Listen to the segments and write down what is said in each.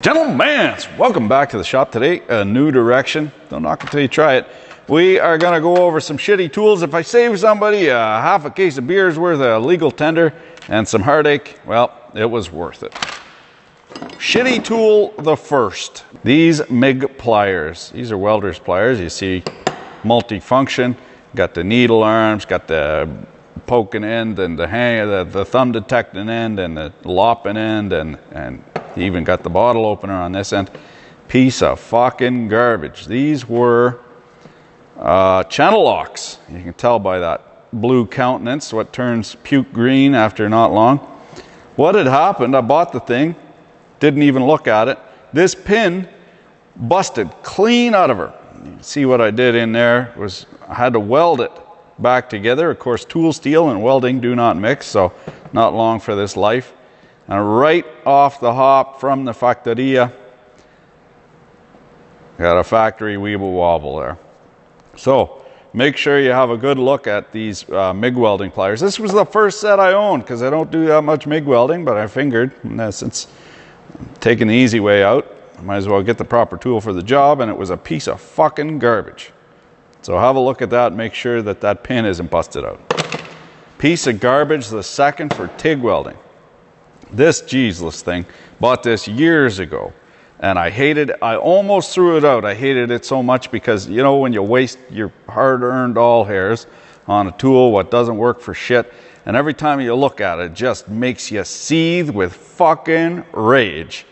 Gentlemen, welcome back to the shop today. A new direction. Don't knock until you try it. We are going to go over some shitty tools. If I save somebody half a case of beers worth of legal tender and some heartache, well, it was worth it. Shitty tool the first. These MIG pliers. These are welder's pliers. You see multifunction. Got the needle arms, got the poking end and the thumb detecting end and the lopping end and even got the bottle opener on this end. Piece of fucking garbage. These were Channelocks. You can tell by that blue countenance what turns puke green after not long. What had happened, I bought the thing, didn't even look at it. This pin busted clean out of her. You see what I did in there was I had to weld it back together. Of course, tool steel and welding do not mix, so not long for this life. And right off the hop from the factoria, got a factory weeble wobble there. So make sure you have a good look at these MIG welding pliers. This was the first set I owned because I don't do that much MIG welding, but I figured since I'm taking the easy way out, I might as well get the proper tool for the job, and it was a piece of fucking garbage. So have a look at that and make sure that that pin isn't busted out. Piece of garbage, the second for TIG welding. This Jesus thing, bought this years ago, and I hated it. I almost threw it out. I hated it so much because, you know, when you waste your hard-earned all hairs on a tool what doesn't work for shit, and every time you look at it, it just makes you seethe with fucking rage.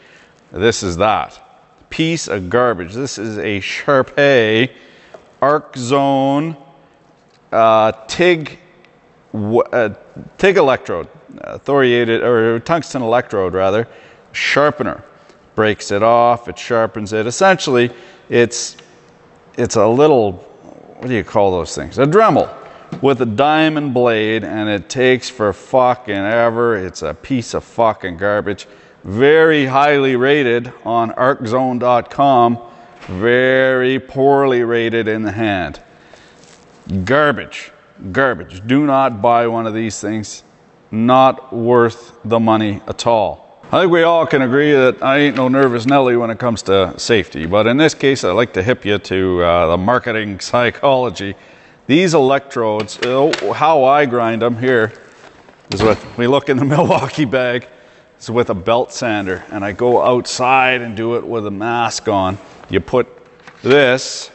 This is that. Piece of garbage. This is a Sharpay Arc Zone TIG electrode. Thoriated or tungsten electrode rather, sharpener. Breaks it off, it sharpens it. Essentially it's a little, what do you call those things, a Dremel with a diamond blade, and it takes for fucking ever. It's a piece of fucking garbage. Very highly rated on arczone.com, very poorly rated in the hand. Garbage. Do not buy one of these things. Not worth the money at all. I think we all can agree that I ain't no nervous Nelly when it comes to safety, but in this case I like to hip you to the marketing psychology. These electrodes, how I grind them here is with, we look in the Milwaukee bag, is with a belt sander, and I go outside and do it with a mask on. You put this,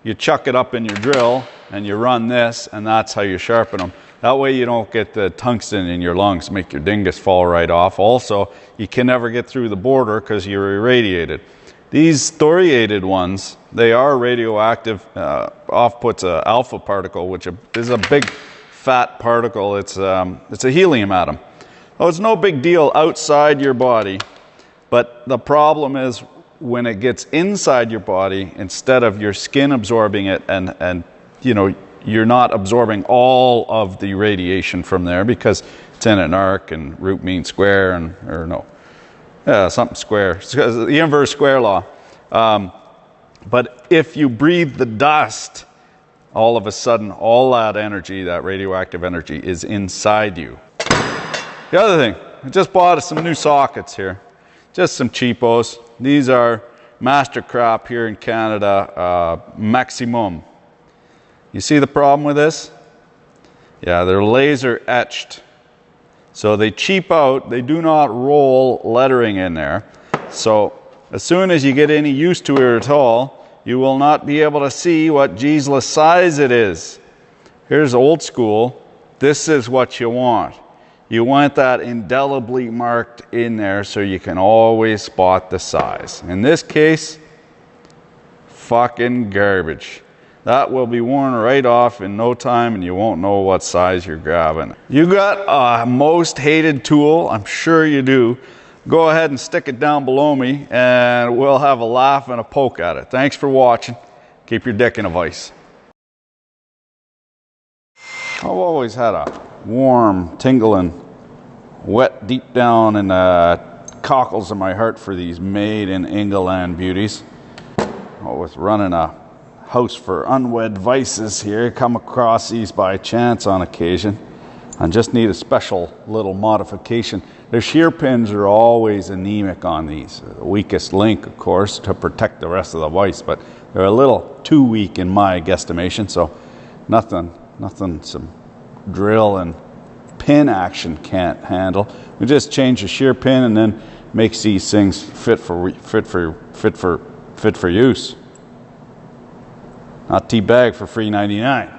you chuck it up in your drill, and you run this, and that's how you sharpen them. That way you don't get the tungsten in your lungs, make your dingus fall right off. Also, you can never get through the border because you're irradiated. These thoriated ones, they are radioactive, off-puts an alpha particle, which is a big fat particle. It's a helium atom. Oh, it's no big deal outside your body, but the problem is when it gets inside your body, instead of your skin absorbing it and you know, you're not absorbing all of the radiation from there because it's in an arc and root means square something square. It's the inverse square law. But if you breathe the dust, all of a sudden, all that energy, that radioactive energy, is inside you. The other thing, I just bought some new sockets here. Just some cheapos. These are Mastercraft here in Canada, Maximum. You see the problem with this? Yeah, they're laser etched. So they cheap out, they do not roll lettering in there. So as soon as you get any use to it at all, you will not be able to see what Jesus size it is. Here's old school. This is what you want. You want that indelibly marked in there so you can always spot the size. In this case, fucking garbage. That will be worn right off in no time, and you won't know what size you're grabbing. You got a most hated tool, I'm sure you do. Go ahead and stick it down below me, and we'll have a laugh and a poke at it. Thanks for watching. Keep your dick in a vice. I've always had a warm, tingling, wet deep down in the cockles of my heart for these made in England beauties. With running a house for unwed vices here, come across these by chance on occasion. I just need a special little modification. The shear pins are always anemic on these. The weakest link, of course, to protect the rest of the vise, but they're a little too weak in my guesstimation, so nothing some drill and pin action can't handle. We just change the shear pin and then makes these things fit for use. Not T-bag for $3.99.